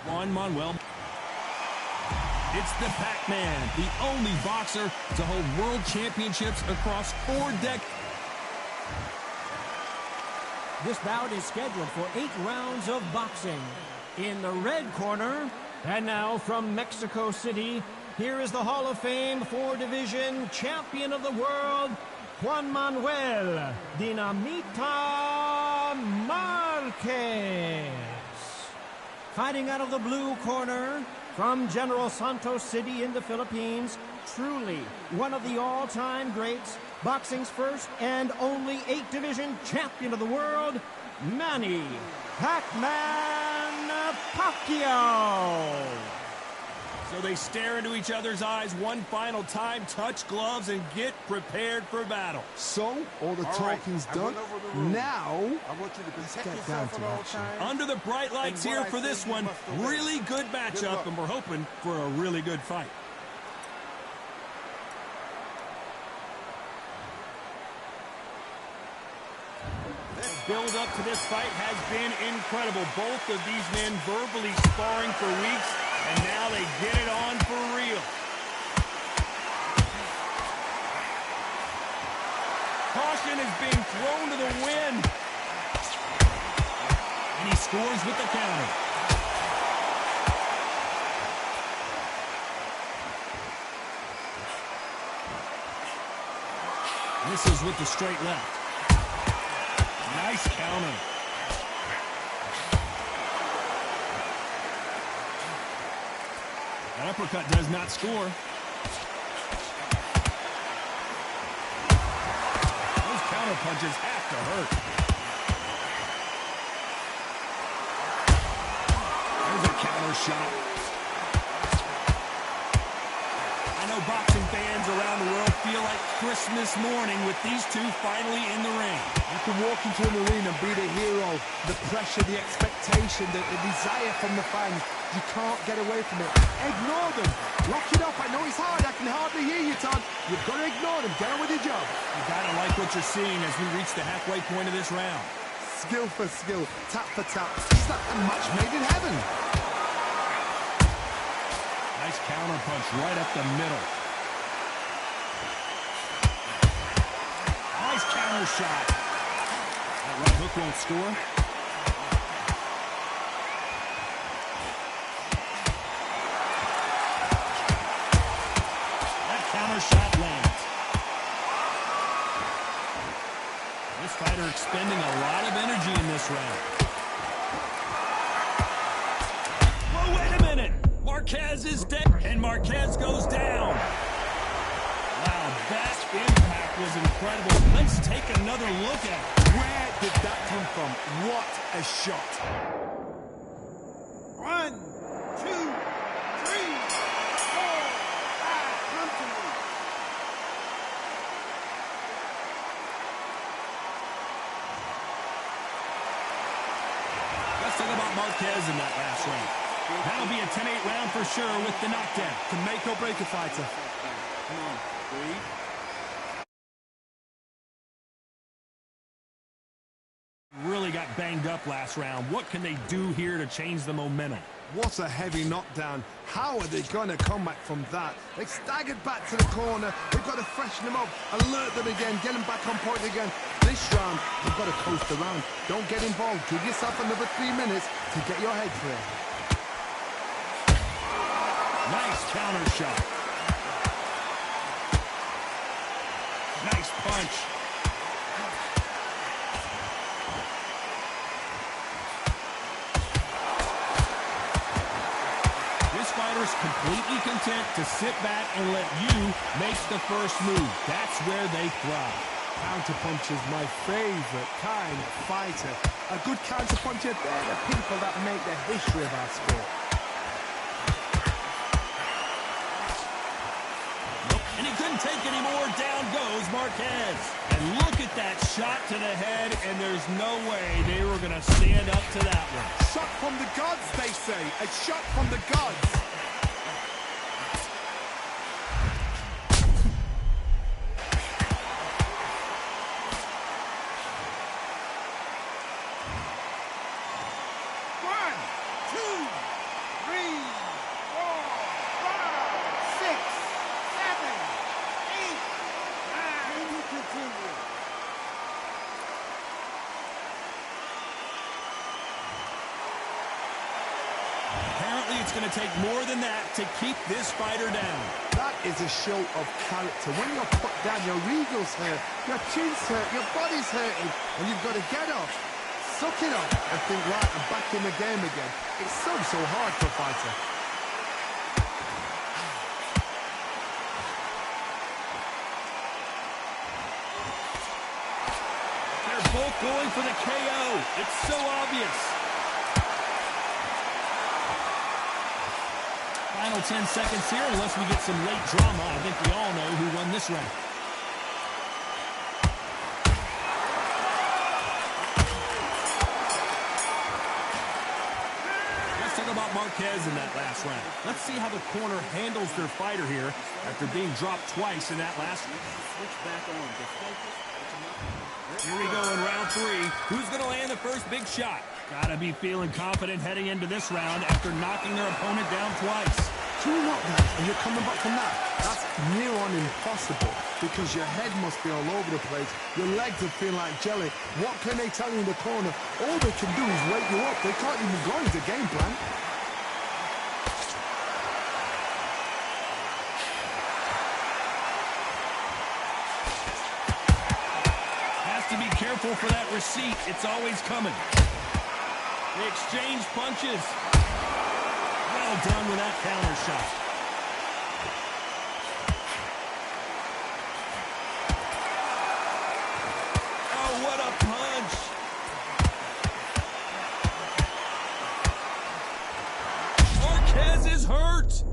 Juan Manuel. It's the Pac-Man, the only boxer to hold world championships across 4 decades. This bout is scheduled for 8 rounds of boxing. In the red corner, and now from Mexico City, here is the Hall of Fame 4-division champion of the world, Juan Manuel Dinamita Marquez. Fighting out of the blue corner, from General Santos City in the Philippines, truly one of the all-time greats, boxing's first and only 8-division champion of the world, Manny Pac-Man Pacquiao. So they stare into each other's eyes one final time, touch gloves, and get prepared for battle. So, all the talking's done. Now, let's get down to action. Under the bright lights here for this one, really good matchup, and we're hoping for a really good fight. The build up to this fight has been incredible. Both of these men verbally sparring for weeks, and now they get it on for real. Caution is being thrown to the wind. And he scores with the counter. Misses with the straight left. Nice counter. That uppercut does not score. Those counter punches have to hurt. There's a counter shot. I know boxing fans around the world feel like Christmas morning with these two finally in the ring. You can walk into an arena and be the hero. The pressure, the expectation, the desire from the fans. You can't get away from it. Ignore them. Lock it up. I know it's hard. I can hardly hear you, Todd. You've got to ignore them. Get on with your job. You gotta like what you're seeing as we reach the halfway point of this round. Skill for skill. Tap for tap. It's like a match made in heaven. Nice counter punch right up the middle. Nice counter shot. That right hook won't score. That counter shot lands. This fighter expending a lot of energy in this round. Whoa, wait a minute. Marquez is dead, and Marquez goes down. Wow, that impact was incredible. Let's take another look at it. Where did that come from? What a shot. 1, 2, 3, 4, 5, come to me. Let's talk about Marquez in that last round. That'll be a 10-8 round for sure with the knockdown. Can make or break a fighter. Come on, breathe. Really got banged up last round. What can they do here to change the momentum? What a heavy knockdown. How are they going to come back from that? They staggered back to the corner. They've got to freshen them up, alert them again, get them back on point again. This round, they've got to coast around. Don't get involved. Give yourself another 3 minutes to get your head clear. Nice counter shot. Nice punch. This fighter's completely content to sit back and let you make the first move. That's where they thrive. Counterpunch is my favorite kind of fighter. A good counterpuncher, they're the people that make the history of our sport. And he couldn't take any more. Down goes Marquez. And look at that shot to the head, and there's no way they were going to stand up to that one. Shot from the gods, they say. A shot from the gods. Unfortunately, it's going to take more than that to keep this fighter down. That is a show of character. When you're put down, your eagles hurt, your chin's hurt, your body's hurting, and you've got to get up, suck it up, and think, right, I'm back in the game again. It's so hard for a fighter. They're both going for the KO. It's so obvious. Final 10 seconds here, unless we get some late drama. I think we all know who won this round. Let's talk about Marquez in that last round. Let's see how the corner handles their fighter here after being dropped twice in that last round. Switch back on. The focus. Here we go in round 3. Who's going to land the first big shot? Gotta be feeling confident heading into this round after knocking their opponent down twice. 2 knockdowns and you're coming back from that. That's near on impossible because your head must be all over the place. Your legs are feeling like jelly. What can they tell you in the corner? All they can do is wake you up. They can't even go into game plan. Has to be careful for that receipt. It's always coming. They exchange punches. Well done with that counter shot. Oh, what a punch. Marquez is hurt.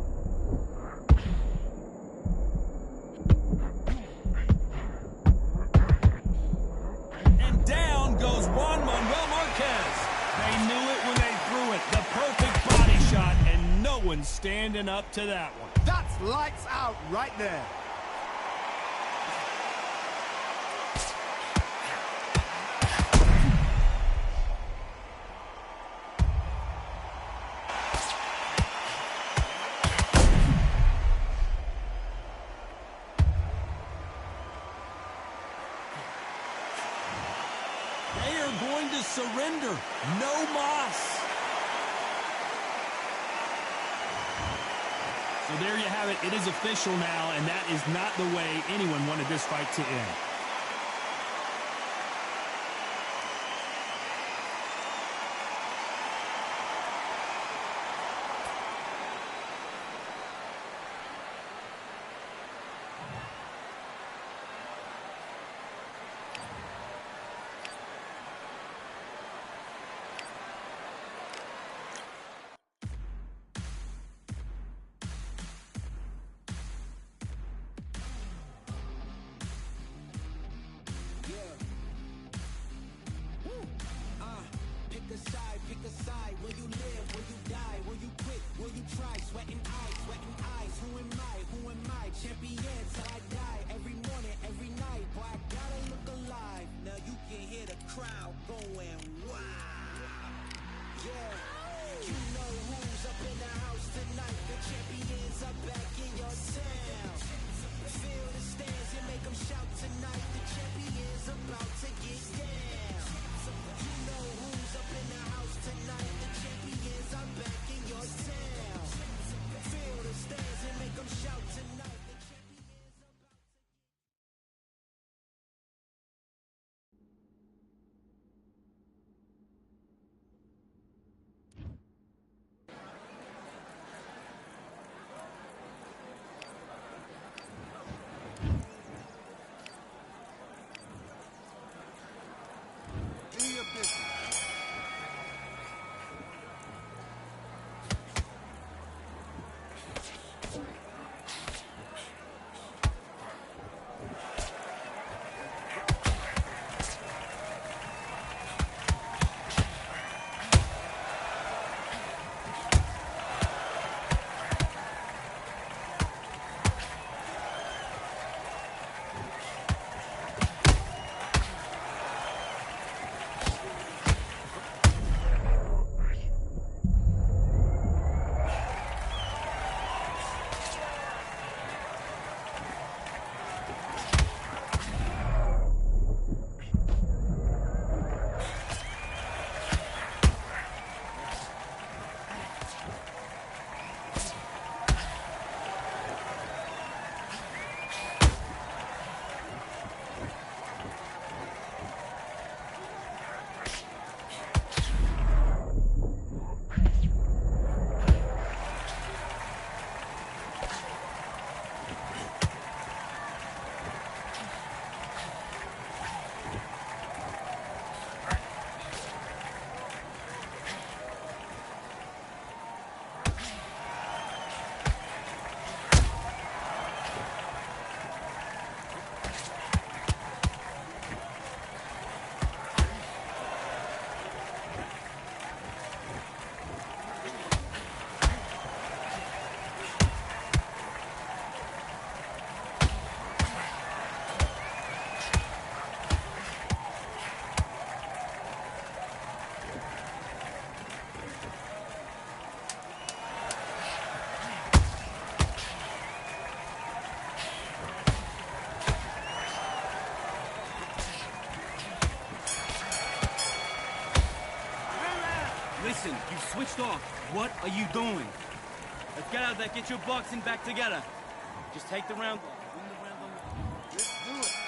And down goes Juan Manuel Marquez. They knew it when they threw it. The perfect body shot, and no one's standing up to that one. That's lights out right there. They are going to surrender. No mas. So there you have it. It is official now, and that is not the way anyone wanted this fight to end. switched off. What are you doing? Let's get out of there. Get your boxing back together. Just take the round. Win the round on the... Let's do it.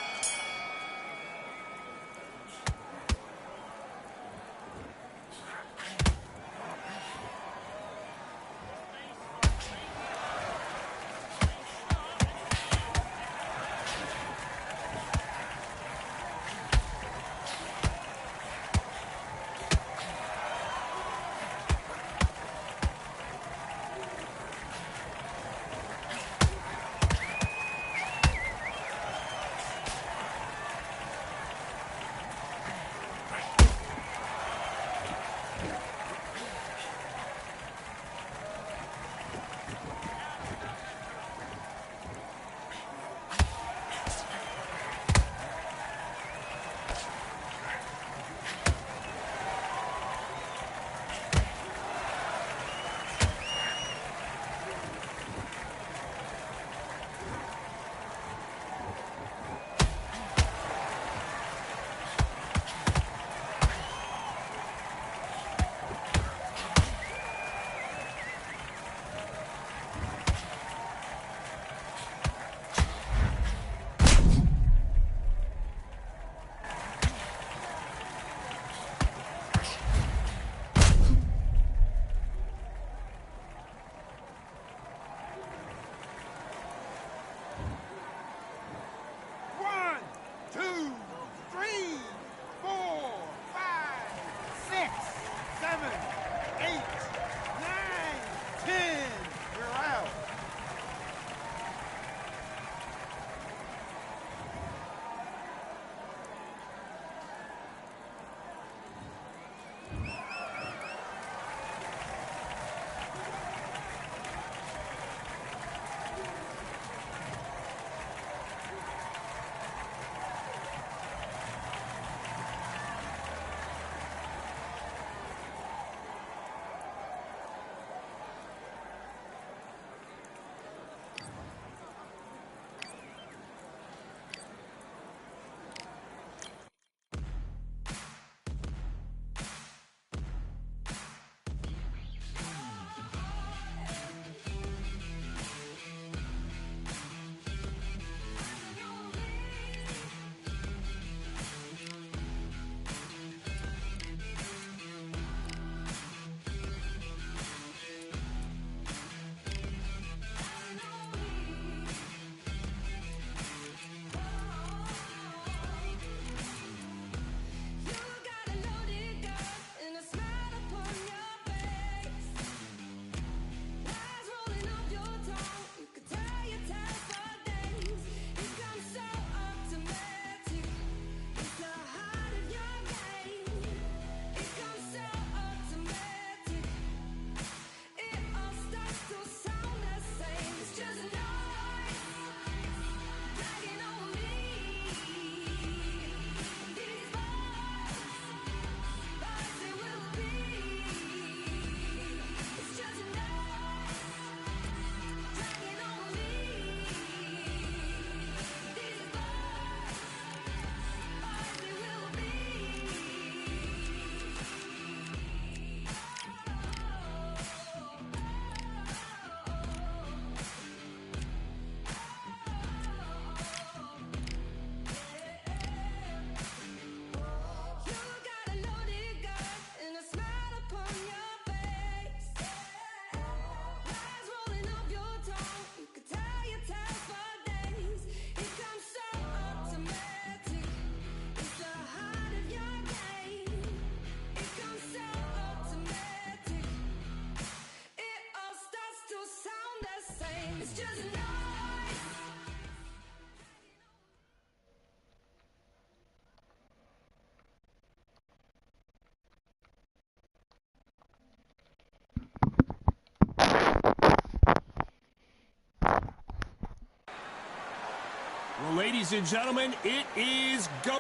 Well, ladies and gentlemen, it is go.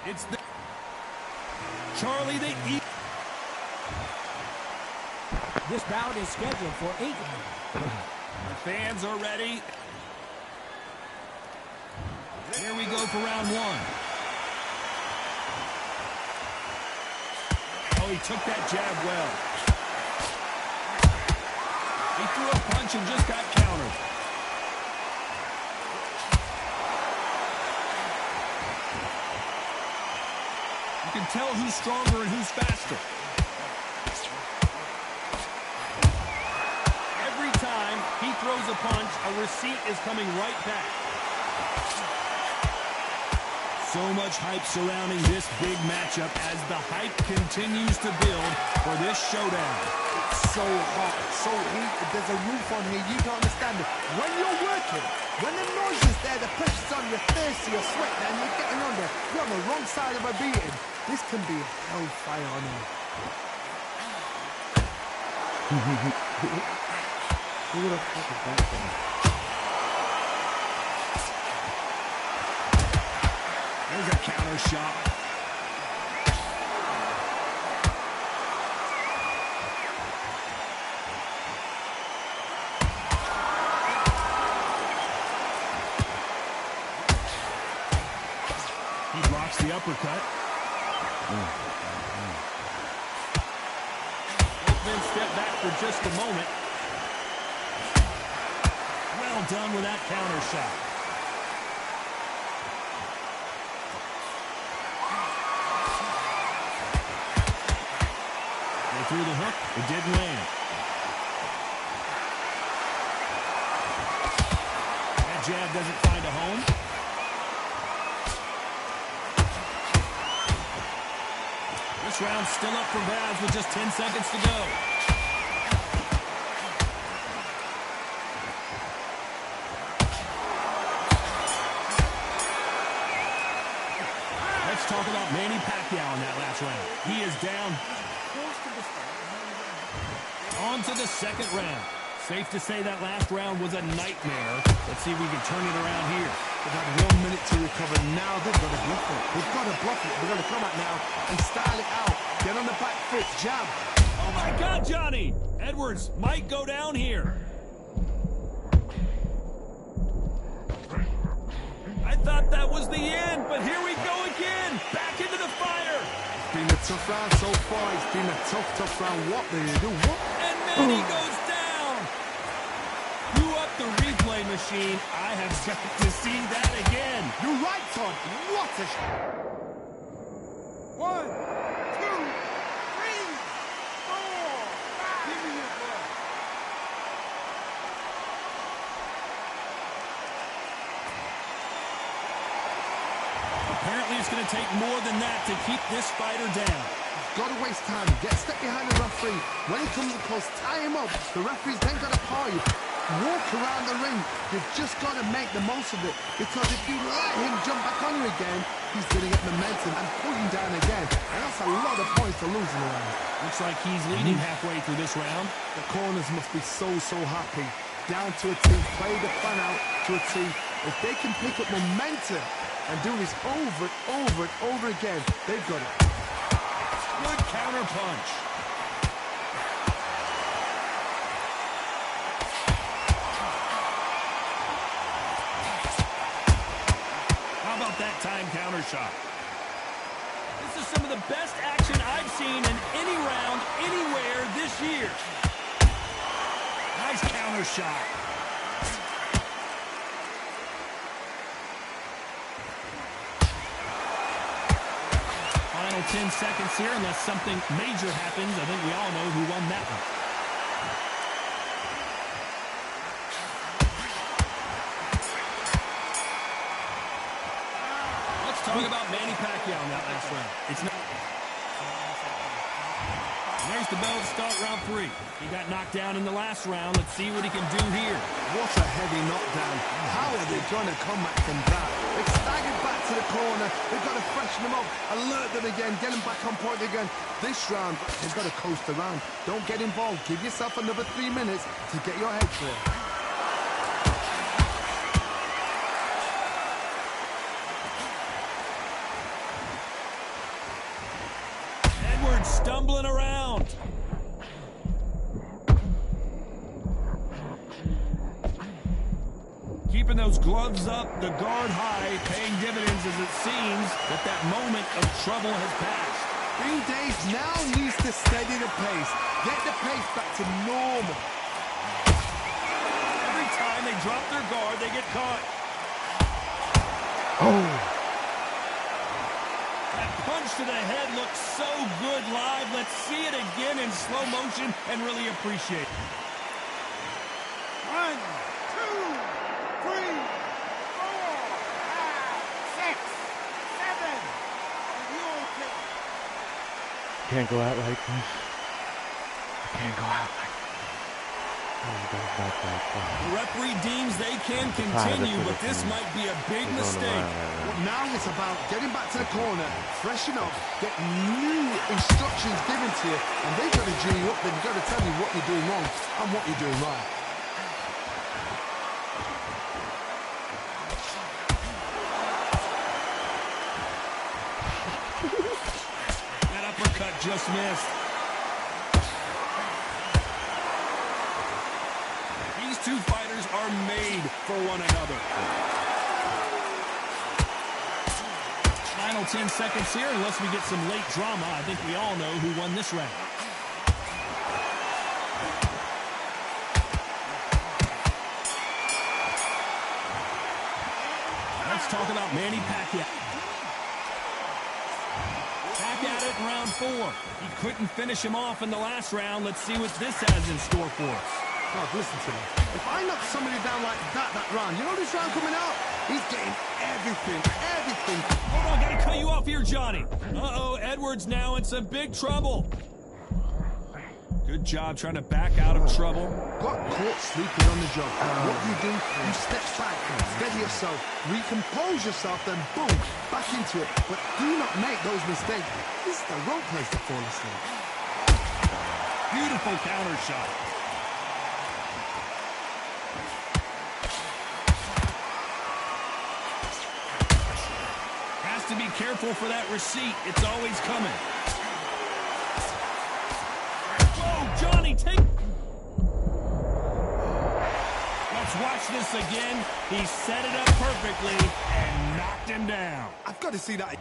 It's the Charlie the E. This bout is scheduled for 8. The fans are ready. Here we go for round one. Oh, he took that jab well. He threw a punch and just got countered. You can tell who's stronger and who's faster. Every time he throws a punch, a receipt is coming right back. So much hype surrounding this big matchup as the hype continues to build for this showdown. It's so hot, so heated. There's a roof on here. You don't understand it. When you're working, when the noise is there, the pressure's on your face, you're sweating, and you're getting under. You're on the wrong side of a beating. This can be hellfire on here. Who the fuck is that thing? There's a counter shot. He blocks the uppercut. Both men step back for just a moment. Well done with that counter shot. Through the hook, it didn't land. That jab doesn't find a home. This round's still up for grabs with just 10 seconds to go. Let's talk about Manny Pacquiao in that last round. He is down. On to the second round. Safe to say that last round was a nightmare. Let's see if we can turn it around here. They've had 1 minute to recover. Now they've got to bluff it. They've got to bluff it. They've got to come out now and style it out. Get on the back foot, jab. Oh my God, Johnny! Edwards might go down here. I thought that was the end, but here we go again. Back into the fire. It's been a tough round so far. It's been a tough round. What do you do? What? And Manny goes down. Blew up the replay machine. I have got to see that again. You're right, Todd. What a shot. 1, 2, 3, 4, 5. Give me your blood. Apparently it's going to take more than that to keep this fighter down. Got to waste time. Get step behind the referee. When he comes close, tie him up. The referee's then got to call you. Walk around the ring. You've just got to make the most of it. Because if you let him jump back on you again, he's going to get momentum and pull you down again. And that's a lot of points to lose in the round. Looks like he's leading halfway through this round. The corners must be so happy. Down to a T. Play the fun out to a T. If they can pick up momentum and do this over and over again, they've got it. Good counter punch. How about that time counter shot? This is some of the best action I've seen in any round, anywhere this year. Nice counter shot. Final 10 seconds here, unless something major happens. I think we all know who won that one. Let's talk about Manny Pacquiao in that last round. It's not. There's the bell to start round 3. He got knocked down in the last round. Let's see what he can do here. What a heavy knockdown. How are they going to come back from that? They've staggered back to the corner. They've got to freshen them up, alert them again, get them back on point again. This round, they've got to coast around. Don't get involved. Give yourself another 3 minutes to get your head clear. Edwards stumbling around. Keeping those gloves up, the guard high, paying dividends as it seems that moment of trouble has passed. Green Days now needs to steady the pace. Get the pace back to normal. Every time they drop their guard, they get caught. Oh! That punch to the head looks so good live. Let's see it again in slow motion and really appreciate it. 1, 2, 3, 4, 5, 6, 7. And you'll take. Can't go out like this. I can't go out like this. The referee deems they can continue, but this might be a big mistake. Well, now it's about getting back to the corner, freshen up, get new instructions given to you, and they've got to G you up. They've got to tell you what you're doing wrong and what you're doing right. That uppercut just missed. These two fighters are made for one another. Final 10 seconds here, unless we get some late drama. I think we all know who won this round. Let's talk about Manny Pacquiao. Back at it in round 4. He couldn't finish him off in the last round. Let's see what this has in store for us. God, listen to me. If I knock somebody down like that round, you know this round coming out? He's getting everything. Hold on, gotta cut you off here, Johnny. Uh-oh, Edwards now in some big trouble. Good job trying to back out of trouble. Got caught sleeping on the job. What do? You step back, steady yourself, recompose yourself, then boom, back into it. But do not make those mistakes. This is the wrong place to fall asleep. Beautiful counter shot. Has to be careful for that receipt. It's always coming. Whoa, Johnny, take... Let's watch this again. He set it up perfectly and knocked him down. I've got to see that.